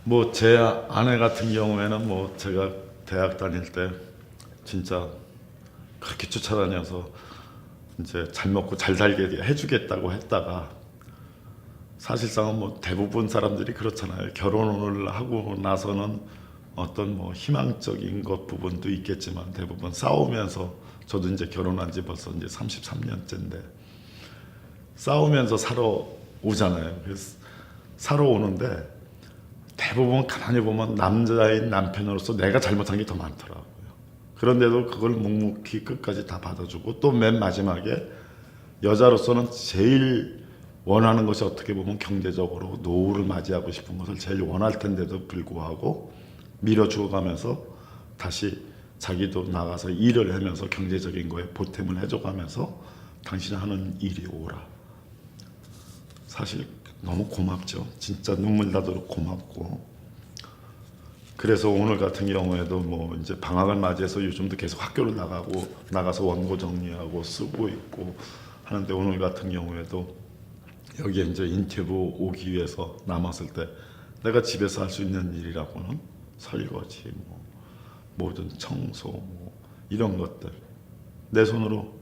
뭐 제 아내 같은 경우에는 뭐 제가 대학 다닐 때 진짜 그렇게 쫓아다녀서 이제 잘 먹고 잘 살게 해주겠다고 했다가 사실상은 뭐 대부분 사람들이 그렇잖아요. 결혼을 하고 나서는 어떤 뭐 희망적인 것 부분도 있겠지만 대부분 싸우면서 저도 이제 결혼한 지 벌써 이제 33년째인데 싸우면서 살아오잖아요. 그래서 살아오는데 대부분 가만히 보면 남자인 남편으로서 내가 잘못한 게 더 많더라고요. 그런데도 그걸 묵묵히 끝까지 다 받아주고 또 맨 마지막에 여자로서는 제일 원하는 것이 어떻게 보면 경제적으로 노후를 맞이하고 싶은 것을 제일 원할 텐데도 불구하고 밀어주어 가면서 다시 자기도 나가서 일을 하면서 경제적인 거에 보탬을 해줘 가면서 당신이 하는 일이 오라. 사실 너무 고맙죠. 진짜 눈물 나도록 고맙고. 그래서 오늘 같은 경우에도 뭐 이제 방학을 맞이해서 요즘도 계속 학교를 나가서 원고 정리하고 쓰고 있고 하는데 오늘 같은 경우에도 여기에 이제 인터뷰 오기 위해서 남았을 때 내가 집에서 할 수 있는 일이라고는 설거지, 뭐 모든 청소, 뭐 이런 것들 내 손으로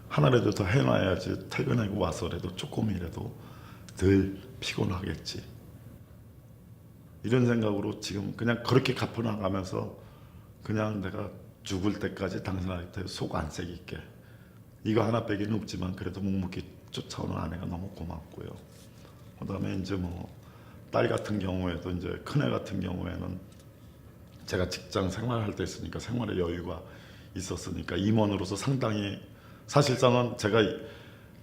하나라도 더 해놔야지 퇴근하고 와서라도 조금이라도 덜 피곤하겠지. 이런 생각으로 지금 그냥 그렇게 갚아나가면서 그냥 내가 죽을 때까지 당신한테 속 안 새길게. 이거 하나 빼기는 없지만 그래도 묵묵히 쫓아오는 아내가 너무 고맙고요. 그다음에 이제 뭐 딸 같은 경우에도 이제 큰애 같은 경우에는 제가 직장 생활할 때 있으니까 생활의 여유가 있었으니까 임원으로서 상당히 사실상은 제가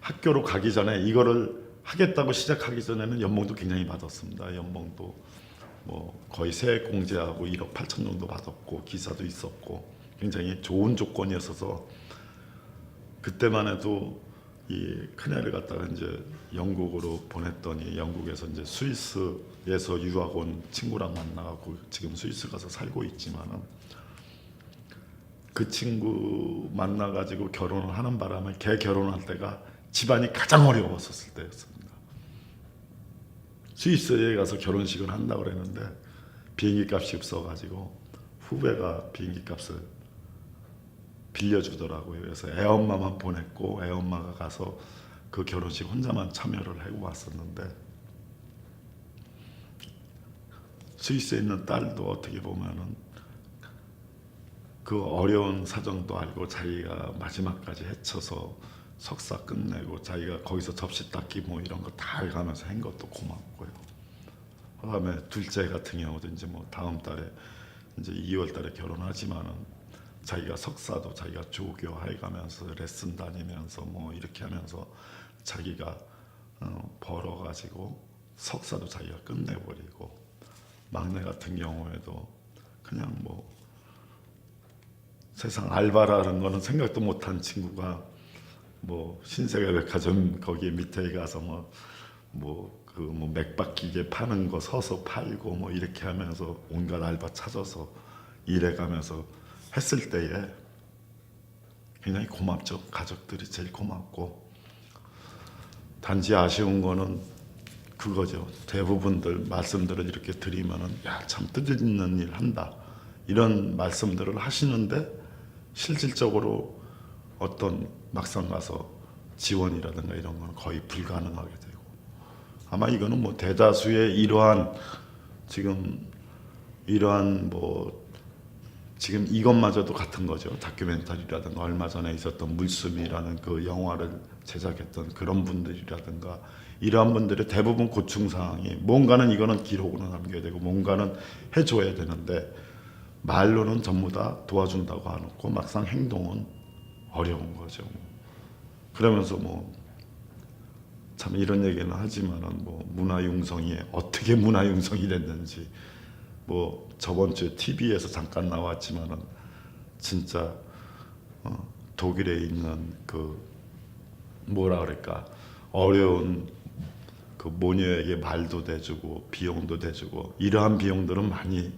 학교로 가기 전에 이거를 하겠다고 시작하기 전에는 연봉도 굉장히 받았습니다. 연봉도 뭐 거의 세액 공제하고 1억 8천 정도 받았고 기사도 있었고 굉장히 좋은 조건이었어서 그때만 해도 이 큰애를 갖다가 이제 영국으로 보냈더니 영국에서 이제 스위스에서 유학 온 친구랑 만나고 지금 스위스 가서 살고 있지만은 그 친구 만나가지고 결혼을 하는 바람에 걔 결혼할 때가 집안이 가장 어려웠었을 때였습니다. 스위스에 가서 결혼식을 한다고 그랬는데 비행기 값이 없어가지고 후배가 비행기 값을 빌려주더라고요. 그래서 애엄마만 보냈고 애엄마가 가서 그 결혼식 혼자만 참여를 하고 왔었는데 스위스에 있는 딸도 어떻게 보면은 그 어려운 사정도 알고 자기가 마지막까지 헤쳐서 석사 끝내고 자기가 거기서 접시 닦기 뭐 이런 거 다 해가면서 한 것도 고맙고요. 그다음에 둘째 같은 경우도 이제 뭐 다음 달에 이제 2월 달에 결혼하지만은 자기가 석사도 자기가 조교해가면서 레슨 다니면서 뭐 이렇게 하면서 자기가 벌어가지고 석사도 자기가 끝내버리고 막내 같은 경우에도 그냥 뭐 세상 알바라는 거는 생각도 못한 친구가 뭐 신세계백화점 거기 밑에 가서 뭐 맥박 기계 파는 거 서서 팔고 뭐 이렇게 하면서 온갖 알바 찾아서 일해가면서 했을 때에 굉장히 고맙죠. 가족들이 제일 고맙고 단지 아쉬운 거는 그거죠. 대부분들 말씀들을 이렇게 드리면은 야, 참 뜻있는 일 한다 이런 말씀들을 하시는데 실질적으로 어떤 막상 가서 지원이라든가 이런 건 거의 불가능하게 되고 아마 이거는 뭐 대다수의 이러한 뭐 지금 이것마저도 같은 거죠. 다큐멘터리라든가 얼마 전에 있었던 물숨이라는 그 영화를 제작했던 그런 분들이라든가 이러한 분들의 대부분 고충사항이 뭔가는 이거는 기록으로 남겨야 되고 뭔가는 해줘야 되는데 말로는 전부 다 도와준다고 하놓고 막상 행동은 어려운 거죠. 그러면서 뭐 참 이런 얘기는 하지만은 뭐 문화융성이 어떻게 문화융성이 됐는지 뭐 저번 주에 TV에서 잠깐 나왔지만은 진짜 독일에 있는 그 뭐라 그럴까 어려운 그 모녀에게 말도 대주고 비용도 대주고 이러한 비용들은 많이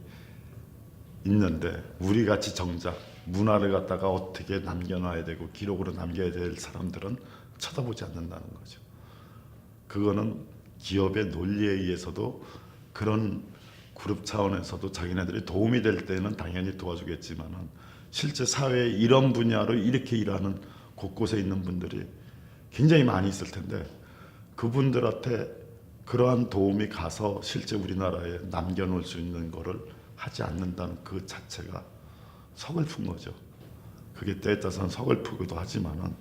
있는데 우리 같이 정작 문화를 갖다가 어떻게 남겨놔야 되고 기록으로 남겨야 될 사람들은 쳐다보지 않는다는 거죠. 그거는 기업의 논리에 의해서도 그런 그룹 차원에서도 자기네들이 도움이 될 때는 당연히 도와주겠지만은 실제 사회에 이런 분야로 이렇게 일하는 곳곳에 있는 분들이 굉장히 많이 있을 텐데 그분들한테 그러한 도움이 가서 실제 우리나라에 남겨놓을 수 있는 거를 하지 않는다는 그 자체가 서글픈 거죠. 그게 때에 따라서는 서글프기도 하지만은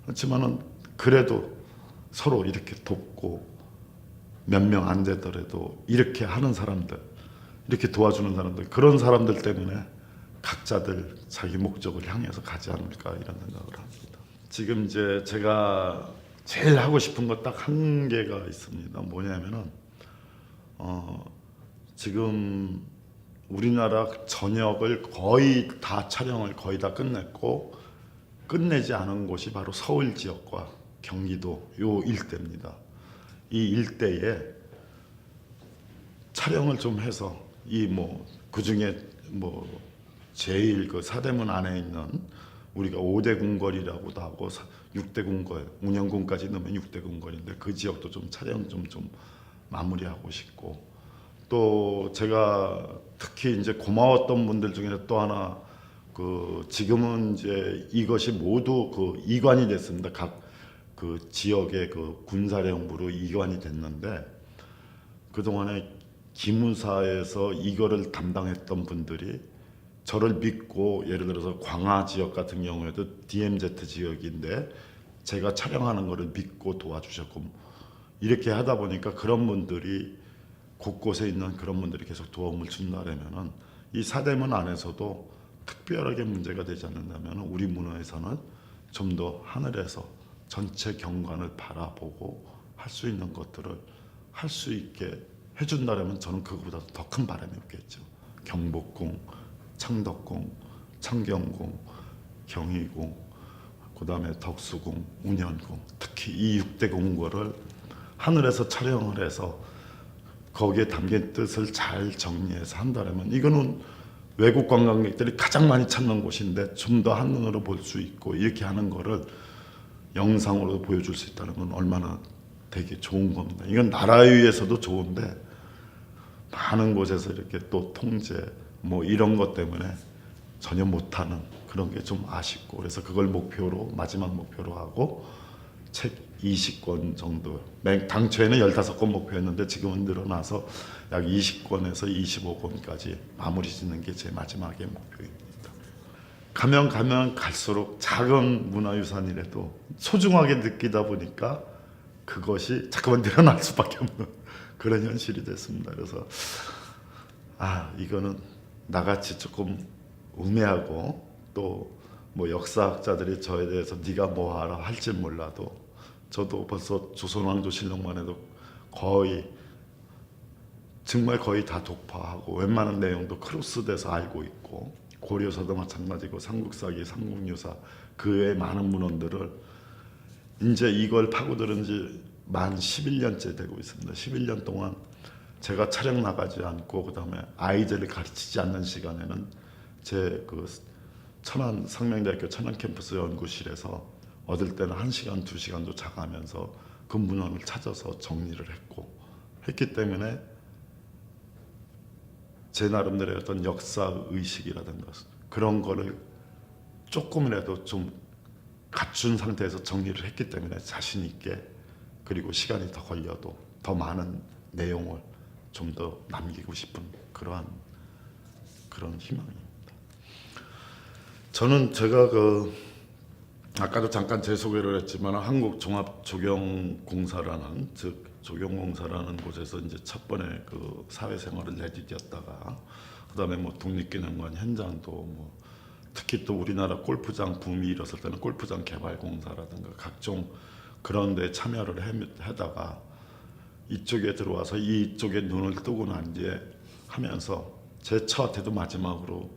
그렇지만은 그래도 서로 이렇게 돕고 몇 명 안 되더라도 이렇게 하는 사람들, 이렇게 도와주는 사람들, 그런 사람들 때문에 각자들 자기 목적을 향해서 가지 않을까 이런 생각을 합니다. 지금 이제 제가 제일 하고 싶은 거 딱 한 개가 있습니다. 뭐냐면은 지금 우리나라 전역을 거의 다 촬영을 거의 다 끝냈고 끝내지 않은 곳이 바로 서울 지역과 경기도 요 일대입니다. 이 일대에 촬영을 좀 해서 이 뭐 그중에 뭐 제일 그 사대문 안에 있는 우리가 5대 궁궐이라고도 하고 6대 궁궐, 운영군까지 넣으면 6대 궁궐인데 그 지역도 좀 촬영 좀 마무리하고 싶고 또 제가 특히 이제 고마웠던 분들 중에 또 하나 그 지금은 이제 이것이 모두 그 이관이 됐습니다. 각 그 지역의 그 군사령부로 이관이 됐는데 그동안에 기무사에서 이거를 담당했던 분들이 저를 믿고 예를 들어서 광화 지역 같은 경우에도 DMZ 지역인데 제가 촬영하는 거를 믿고 도와주셨고 이렇게 하다 보니까 그런 분들이 곳곳에 있는 그런 분들이 계속 도움을 준다면은 이 사대문 안에서도 특별하게 문제가 되지 않는다면 우리 문화에서는 좀 더 하늘에서 전체 경관을 바라보고 할 수 있는 것들을 할 수 있게 해준다면 저는 그거보다 더 큰 바람이 없겠죠. 경복궁, 창덕궁, 창경궁, 경희궁, 그다음에 덕수궁, 운현궁, 특히 이 6대 궁궐을 하늘에서 촬영을 해서 거기에 담긴 뜻을 잘 정리해서 한다면 이거는 외국 관광객들이 가장 많이 찾는 곳인데 좀 더 한눈으로 볼 수 있고 이렇게 하는 거를 영상으로 보여줄 수 있다는 건 얼마나 되게 좋은 겁니다. 이건 나라에 의해서도 좋은데 많은 곳에서 이렇게 또 통제 뭐 이런 것 때문에 전혀 못하는 그런 게 좀 아쉽고 그래서 그걸 목표로 마지막 목표로 하고 책 20권 정도 당초에는 15권 목표였는데 지금은 늘어나서 약 20권에서 25권까지 마무리 짓는 게 제 마지막의 목표입니다. 가면 갈수록 작은 문화유산이라도 소중하게 느끼다 보니까 그것이 자꾸만 늘어날 수밖에 없는 그런 현실이 됐습니다. 그래서 이거는 나같이 조금 우매하고 또 뭐 역사학자들이 저에 대해서 네가 뭐 알아 할지 몰라도 저도 벌써 조선왕조실록만 해도 정말 거의 다 독파하고 웬만한 내용도 크로스돼서 알고 있고 고려사도 마찬가지고 삼국사기, 삼국유사 그 외의 많은 문헌들을 이제 이걸 파고들은 지 만 11년째 되고 있습니다. 11년 동안 제가 촬영 나가지 않고 그다음에 아이들을 가르치지 않는 시간에는 제 그 천안 상명대학교 천안 캠퍼스 연구실에서 얻을 때는 1시간, 2시간도 자가면서 그 문헌을 찾아서 정리를 했기 때문에 제 나름대로의 어떤 역사 의식이라든가 그런 거를 조금이라도 좀 갖춘 상태에서 정리를 했기 때문에 자신 있게 그리고 시간이 더 걸려도 더 많은 내용을 좀 더 남기고 싶은 그런 희망입니다. 저는 제가 아까도 잠깐 제 소개를 했지만 한국종합조경공사라는 즉 조경공사라는 곳에서 이제 첫 번에 그 사회생활을 내디뎠다가 그다음에 뭐 독립기념관 현장도 뭐 특히 또 우리나라 골프장 붐이 일었을 때는 골프장 개발공사라든가 각종 그런 데 참여를 하다가 이쪽에 들어와서 이쪽에 눈을 뜨고 난 뒤에 하면서 제 저한테도 마지막으로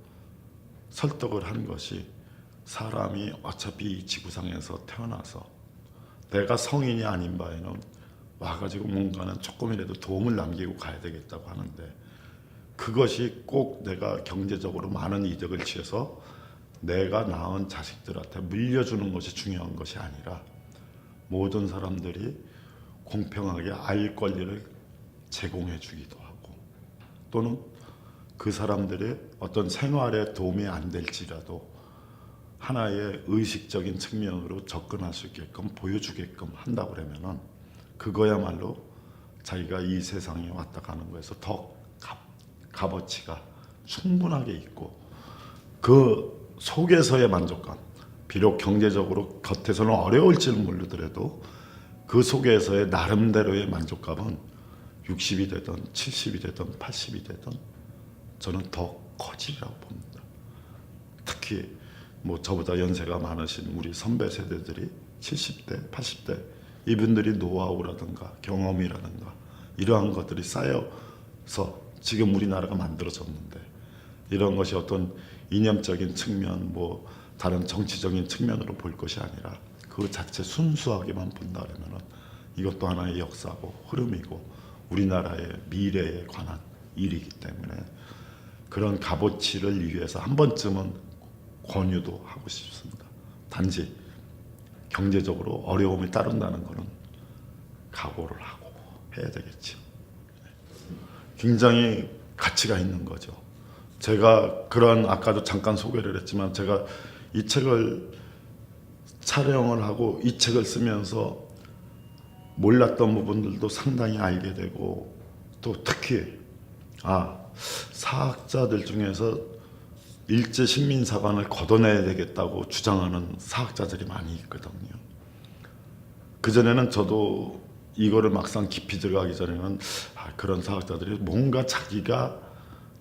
설득을 한 것이 사람이 어차피 이 지구상에서 태어나서 내가 성인이 아닌 바에는 와가지고 뭔가는 조금이라도 도움을 남기고 가야 되겠다고 하는데 그것이 꼭 내가 경제적으로 많은 이득을 취해서 내가 낳은 자식들한테 물려주는 것이 중요한 것이 아니라 모든 사람들이 공평하게 알 권리를 제공해 주기도 하고 또는 그 사람들의 어떤 생활에 도움이 안 될지라도 하나의 의식적인 측면으로 접근할 수 있게끔 보여주게끔 한다고 그러면은 그거야말로 자기가 이 세상에 왔다 가는 거에서 더 값어치가 충분하게 있고 그 속에서의 만족감, 비록 경제적으로 겉에서는 어려울지는 모르더라도 그 속에서의 나름대로의 만족감은 60이 되든 70이 되든 80이 되든 저는 더 커지리라고 봅니다. 특히 뭐 저보다 연세가 많으신 우리 선배 세대들이 70대, 80대 이분들이 노하우라든가 경험이라든가 이러한 것들이 쌓여서 지금 우리나라가 만들어졌는데 이런 것이 어떤 이념적인 측면, 뭐 다른 정치적인 측면으로 볼 것이 아니라 그 자체 순수하게만 본다면은 이것도 하나의 역사고 흐름이고 우리나라의 미래에 관한 일이기 때문에 그런 값어치를 위해서 한 번쯤은 권유도 하고 싶습니다. 단지 경제적으로 어려움이 따른다는 것은 각오를 하고 해야 되겠죠. 굉장히 가치가 있는 거죠. 제가 그런 아까도 잠깐 소개를 했지만 제가 이 책을 촬영을 하고 이 책을 쓰면서 몰랐던 부분들도 상당히 알게 되고 또 특히 사학자들 중에서 일제 식민사관을 걷어내야 되겠다고 주장하는 사학자들이 많이 있거든요. 그전에는 저도 이거를 막상 깊이 들어가기 전에는 그런 사학자들이 뭔가 자기가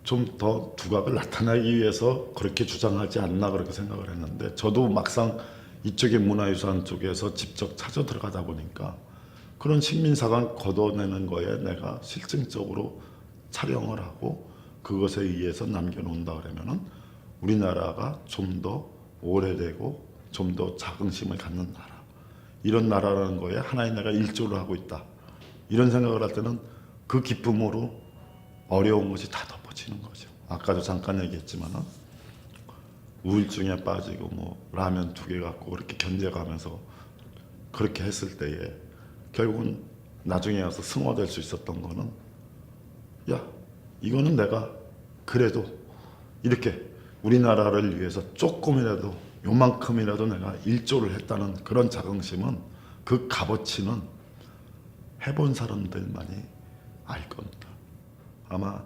좀 더 두각을 나타내기 위해서 그렇게 주장하지 않나 그렇게 생각을 했는데 저도 막상 이쪽의 문화유산 쪽에서 직접 찾아 들어가다 보니까 그런 식민사관 걷어내는 거에 내가 실증적으로 촬영을 하고 그것에 의해서 남겨놓는다 그러면은 우리나라가 좀 더 오래되고 좀 더 자긍심을 갖는 나라 이런 나라라는 거에 하나의 내가 일조를 하고 있다 이런 생각을 할 때는 그 기쁨으로 어려운 것이 다 덮어지는 거죠. 아까도 잠깐 얘기했지만은 우울증에 빠지고 뭐 라면 2개 갖고 그렇게 견뎌가면서 그렇게 했을 때에 결국은 나중에 와서 승화될 수 있었던 거는 이거는 내가 그래도 이렇게 우리나라를 위해서 조금이라도 요만큼이라도 내가 일조를 했다는 그런 자긍심은 그 값어치는 해본 사람들만이 알 겁니다. 아마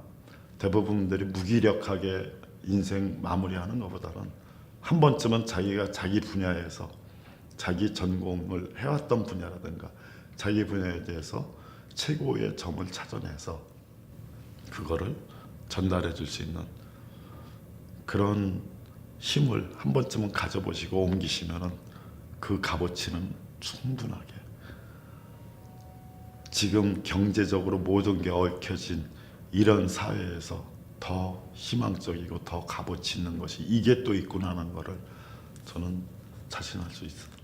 대부분들이 무기력하게 인생 마무리하는 것보다는 한 번쯤은 자기가 자기 분야에서 자기 전공을 해왔던 분야라든가 자기 분야에 대해서 최고의 점을 찾아내서 그거를 전달해 줄 수 있는 그런 힘을 한 번쯤은 가져보시고 옮기시면은 그 값어치는 충분하게 지금 경제적으로 모든 게 얽혀진 이런 사회에서 더 희망적이고 더 값어치 있는 것이 이게 또 있구나 하는 거를 저는 자신할 수 있습니다.